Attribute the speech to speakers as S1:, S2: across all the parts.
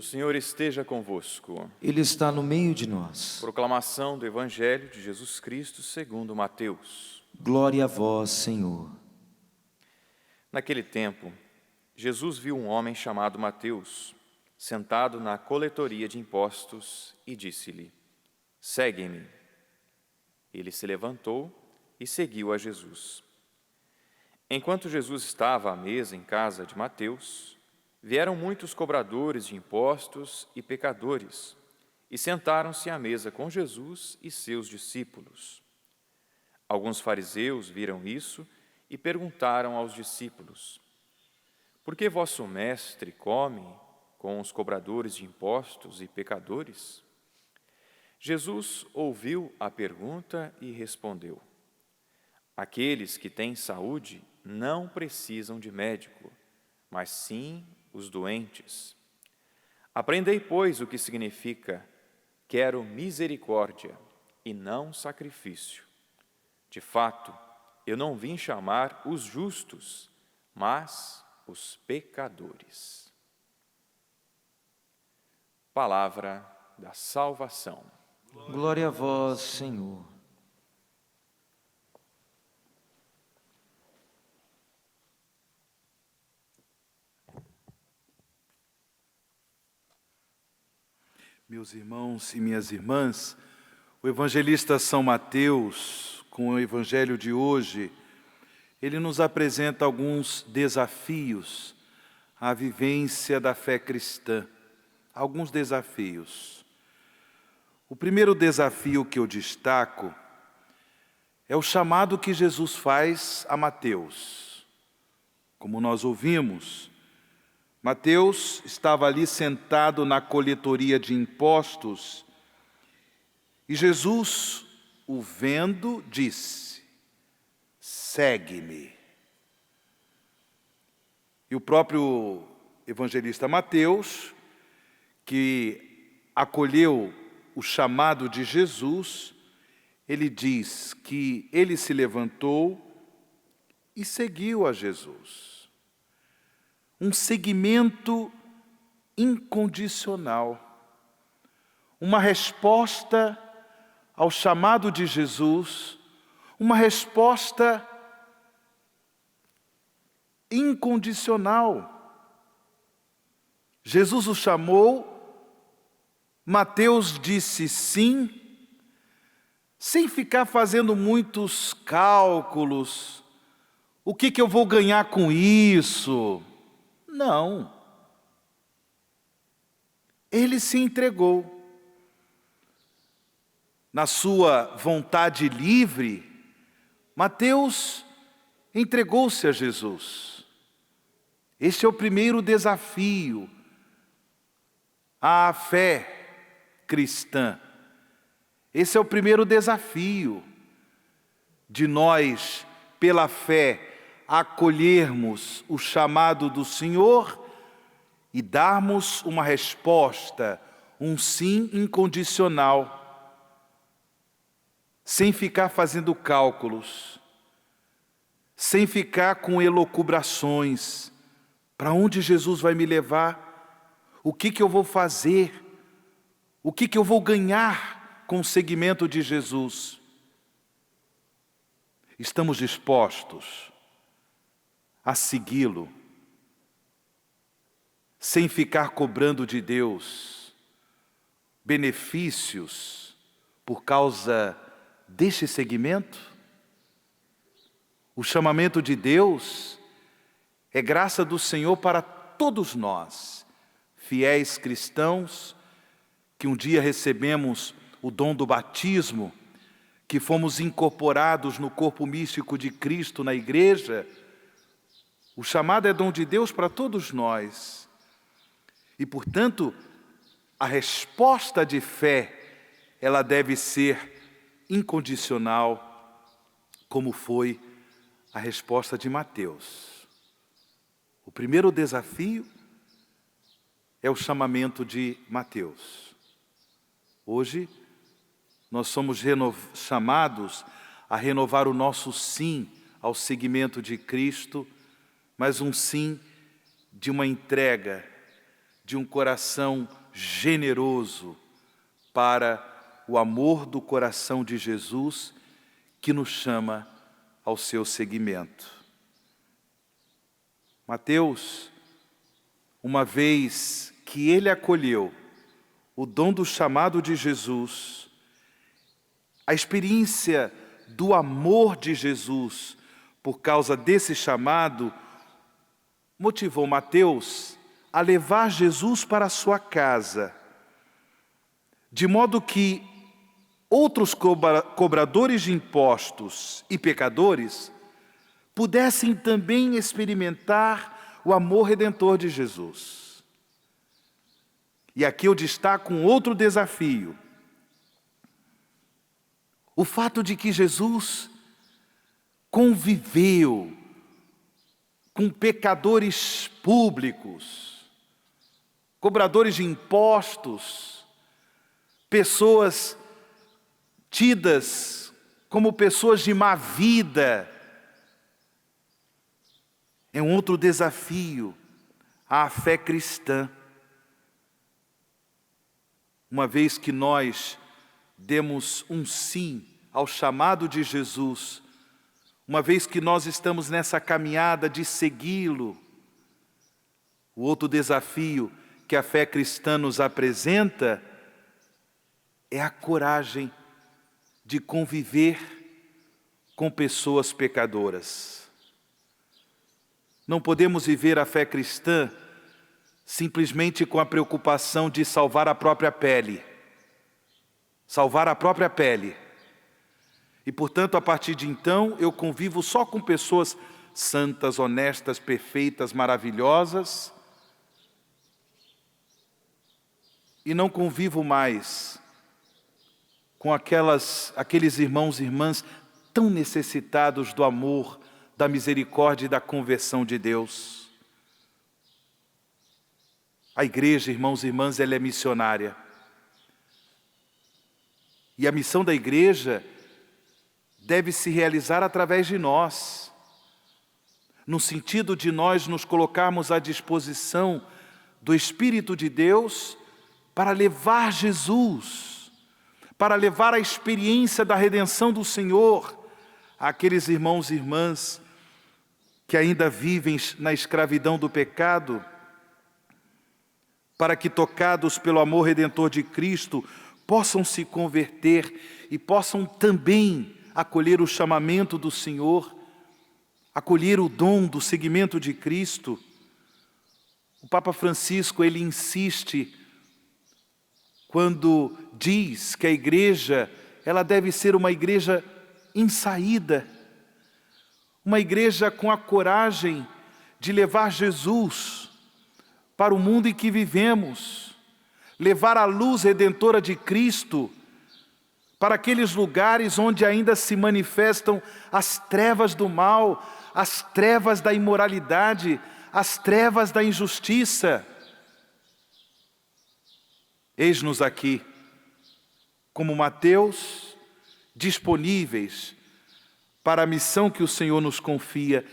S1: O Senhor esteja convosco.
S2: Ele está no meio de nós.
S1: Proclamação do Evangelho de Jesus Cristo segundo Mateus.
S2: Glória a vós, Senhor.
S1: Naquele tempo, Jesus viu um homem chamado Mateus, sentado na coletoria de impostos, e disse-lhe: Segue-me. Ele se levantou e seguiu a Jesus. Enquanto Jesus estava à mesa em casa de Mateus, vieram muitos cobradores de impostos e pecadores, e sentaram-se à mesa com Jesus e seus discípulos. Alguns fariseus viram isso e perguntaram aos discípulos: Por que vosso mestre come com os cobradores de impostos e pecadores? Jesus ouviu a pergunta e respondeu: Aqueles que têm saúde não precisam de médico, mas sim os doentes. Aprendei, pois, o que significa: quero misericórdia e não sacrifício. De fato, eu não vim chamar os justos, mas os pecadores. Palavra da salvação.
S2: Glória a vós, Senhor.
S3: Meus irmãos e minhas irmãs, o evangelista São Mateus, com o evangelho de hoje, ele nos apresenta alguns desafios à vivência da fé cristã. Alguns desafios. O primeiro desafio que eu destaco é o chamado que Jesus faz a Mateus. Como nós ouvimos, Mateus estava ali sentado na coletoria de impostos e Jesus, o vendo, disse: Segue-me. E o próprio evangelista Mateus, que acolheu o chamado de Jesus, ele diz que ele se levantou e seguiu a Jesus. Um seguimento incondicional, uma resposta ao chamado de Jesus, uma resposta incondicional. Jesus o chamou, Mateus disse sim, sem ficar fazendo muitos cálculos. O que eu vou ganhar com isso? Não. Ele se entregou. Na sua vontade livre, Mateus entregou-se a Jesus. Este é o primeiro desafio à fé cristã. Esse é o primeiro desafio de nós, pela fé, acolhermos o chamado do Senhor e darmos uma resposta, um sim incondicional, sem ficar fazendo cálculos, sem ficar com elucubrações. Para onde Jesus vai me levar? O que eu vou fazer? O que eu vou ganhar com o seguimento de Jesus? Estamos dispostos a segui-lo, sem ficar cobrando de Deus benefícios por causa deste seguimento? O chamamento de Deus é graça do Senhor para todos nós, fiéis cristãos, que um dia recebemos o dom do batismo, que fomos incorporados no corpo místico de Cristo na igreja. O chamado é dom de Deus para todos nós. E, portanto, a resposta de fé, ela deve ser incondicional, como foi a resposta de Mateus. O primeiro desafio é o chamamento de Mateus. Hoje, nós somos chamados a renovar o nosso sim ao seguimento de Cristo, mas um sim de uma entrega, de um coração generoso para o amor do coração de Jesus, que nos chama ao seu seguimento. Mateus, uma vez que ele acolheu o dom do chamado de Jesus, a experiência do amor de Jesus por causa desse chamado, motivou Mateus a levar Jesus para a sua casa, de modo que outros cobradores de impostos e pecadores pudessem também experimentar o amor redentor de Jesus. E aqui eu destaco um outro desafio. O fato de que Jesus conviveu com pecadores públicos, cobradores de impostos, pessoas tidas como pessoas de má vida. É um outro desafio à fé cristã. Uma vez que nós demos um sim ao chamado de Jesus, uma vez que nós estamos nessa caminhada de segui-lo, o outro desafio que a fé cristã nos apresenta é a coragem de conviver com pessoas pecadoras. Não podemos viver a fé cristã simplesmente com a preocupação de salvar a própria pele. Salvar a própria pele. E, portanto, a partir de então, eu convivo só com pessoas santas, honestas, perfeitas, maravilhosas, e não convivo mais com aqueles irmãos e irmãs tão necessitados do amor, da misericórdia e da conversão de Deus. A igreja, irmãos e irmãs, ela é missionária. E a missão da igreja deve se realizar através de nós, no sentido de nós nos colocarmos à disposição do Espírito de Deus para levar Jesus, para levar a experiência da redenção do Senhor àqueles irmãos e irmãs que ainda vivem na escravidão do pecado, para que, tocados pelo amor redentor de Cristo, possam se converter e possam também acolher o chamamento do Senhor, acolher o dom do seguimento de Cristo. O Papa Francisco, ele insiste quando diz que a igreja, ela deve ser uma igreja em saída, uma igreja com a coragem de levar Jesus para o mundo em que vivemos, levar a luz redentora de Cristo para aqueles lugares onde ainda se manifestam as trevas do mal, as trevas da imoralidade, as trevas da injustiça. Eis-nos aqui, como Mateus, disponíveis para a missão que o Senhor nos confia,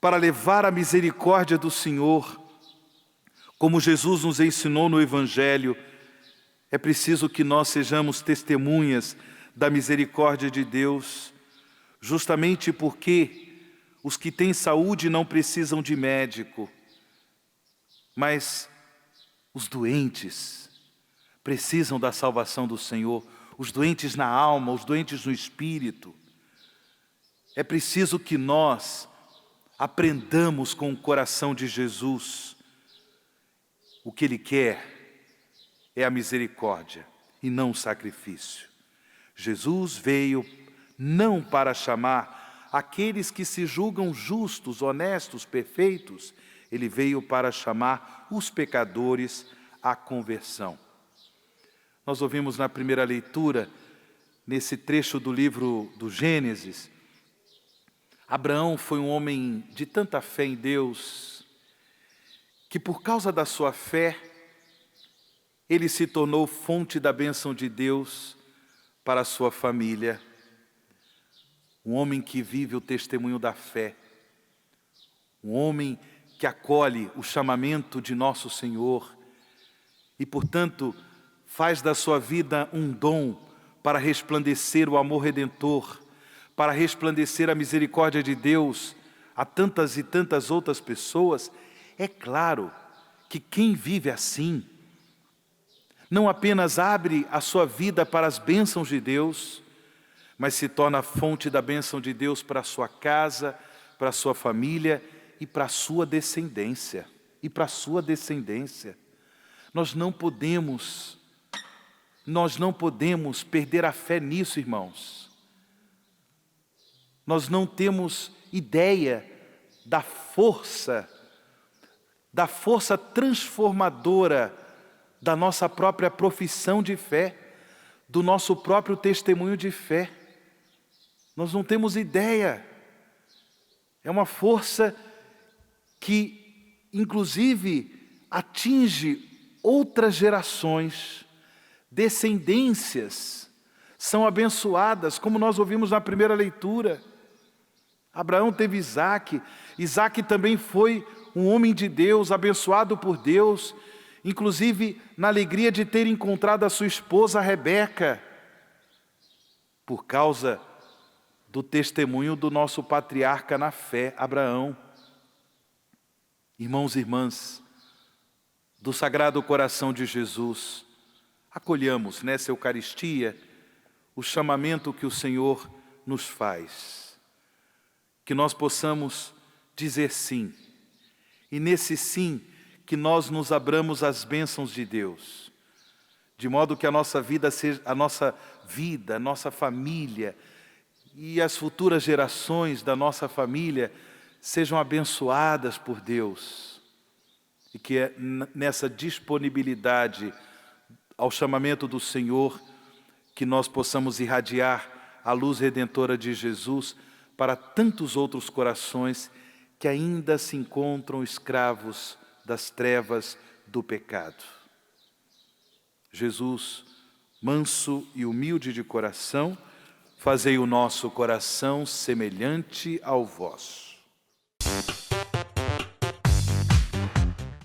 S3: para levar a misericórdia do Senhor. Como Jesus nos ensinou no Evangelho, é preciso que nós sejamos testemunhas da misericórdia de Deus, justamente porque os que têm saúde não precisam de médico, mas os doentes precisam da salvação do Senhor, os doentes na alma, os doentes no espírito. É preciso que nós aprendamos com o coração de Jesus. O que Ele quer é a misericórdia e não o sacrifício. Jesus veio não para chamar aqueles que se julgam justos, honestos, perfeitos. Ele veio para chamar os pecadores à conversão. Nós ouvimos na primeira leitura, nesse trecho do livro do Gênesis, Abraão foi um homem de tanta fé em Deus, que por causa da sua fé, ele se tornou fonte da bênção de Deus para a sua família. Um homem que vive o testemunho da fé. Um homem que acolhe o chamamento de nosso Senhor e, portanto, faz da sua vida um dom para resplandecer o amor redentor, para resplandecer a misericórdia de Deus a tantas e tantas outras pessoas, é claro que quem vive assim não apenas abre a sua vida para as bênçãos de Deus, mas se torna fonte da bênção de Deus para a sua casa, para a sua família e para a sua descendência. Nós não podemos perder a fé nisso, irmãos. Nós não temos ideia da força transformadora da nossa própria profissão de fé, do nosso próprio testemunho de fé. Nós não temos ideia. É uma força que, inclusive, atinge outras gerações, descendências são abençoadas, como nós ouvimos na primeira leitura. Abraão teve Isaque. Isaque também foi um homem de Deus, abençoado por Deus, inclusive na alegria de ter encontrado a sua esposa Rebeca, por causa do testemunho do nosso patriarca na fé, Abraão. Irmãos e irmãs, do Sagrado Coração de Jesus, acolhamos nessa Eucaristia o chamamento que o Senhor nos faz. Que nós possamos dizer sim, e nesse sim que nós nos abramos às bênçãos de Deus, de modo que a nossa vida, a nossa família e as futuras gerações da nossa família sejam abençoadas por Deus, e que é nessa disponibilidade ao chamamento do Senhor que nós possamos irradiar a luz redentora de Jesus para tantos outros corações que ainda se encontram escravos das trevas do pecado. Jesus, manso e humilde de coração, fazei o nosso coração semelhante ao vosso.